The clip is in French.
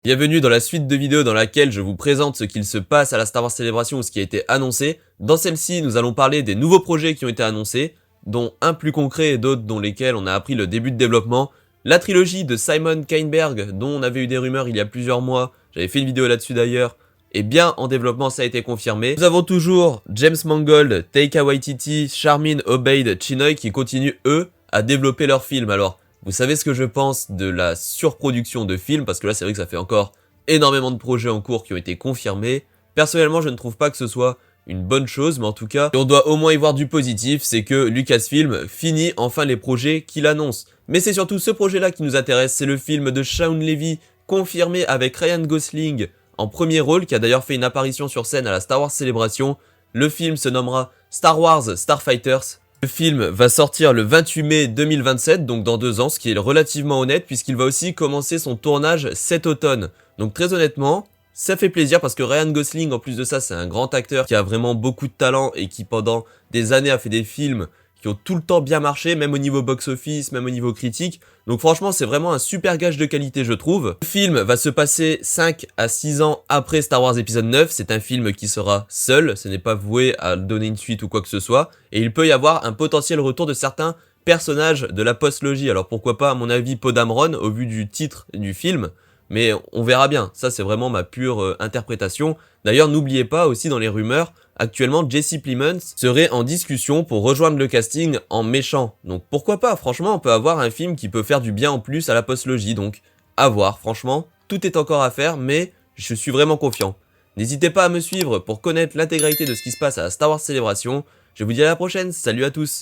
Bienvenue dans la suite de vidéos dans laquelle je vous présente ce qu'il se passe à la Star Wars Celebration ou ce qui a été annoncé. Dans celle-ci, nous allons parler des nouveaux projets qui ont été annoncés, dont un plus concret et d'autres dont lesquels on a appris le début de développement. La trilogie de Simon Kinberg, dont on avait eu des rumeurs il y a plusieurs mois, j'avais fait une vidéo là-dessus d'ailleurs, est bien en développement, ça a été confirmé. Nous avons toujours James Mangold, Taika Waititi, Charmin Obaid Chinoy qui continuent eux à développer leurs films. Alors, vous savez ce que je pense de la surproduction de films, parce que là c'est vrai que ça fait encore énormément de projets en cours qui ont été confirmés. Personnellement je ne trouve pas que ce soit une bonne chose, mais en tout cas, on doit au moins y voir du positif, c'est que Lucasfilm finit enfin les projets qu'il annonce. Mais c'est surtout ce projet-là qui nous intéresse, c'est le film de Shawn Levy, confirmé avec Ryan Gosling en premier rôle, qui a d'ailleurs fait une apparition sur scène à la Star Wars Celebration. Le film se nommera Star Wars Starfighters. Le film va sortir le 28 mai 2027, donc dans 2 ans, ce qui est relativement honnête, puisqu'il va aussi commencer son tournage cet automne. Donc très honnêtement, ça fait plaisir parce que Ryan Gosling, en plus de ça, c'est un grand acteur qui a vraiment beaucoup de talent et qui pendant des années a fait des films qui ont tout le temps bien marché, même au niveau box-office, même au niveau critique. Donc franchement, c'est vraiment un super gage de qualité, je trouve. Le film va se passer 5 à 6 ans après Star Wars épisode 9. C'est un film qui sera seul, ce n'est pas voué à donner une suite ou quoi que ce soit. Et il peut y avoir un potentiel retour de certains personnages de la post-logie. Alors pourquoi pas, à mon avis, Poe Dameron, au vu du titre du film. Mais on verra bien, ça c'est vraiment ma pure interprétation. D'ailleurs, n'oubliez pas aussi dans les rumeurs, actuellement Jesse Plemons serait en discussion pour rejoindre le casting en méchant. Donc pourquoi pas, franchement on peut avoir un film qui peut faire du bien en plus à la post-logie, donc à voir, franchement, tout est encore à faire, mais je suis vraiment confiant. N'hésitez pas à me suivre pour connaître l'intégralité de ce qui se passe à la Star Wars Celebration. Je vous dis à la prochaine, salut à tous.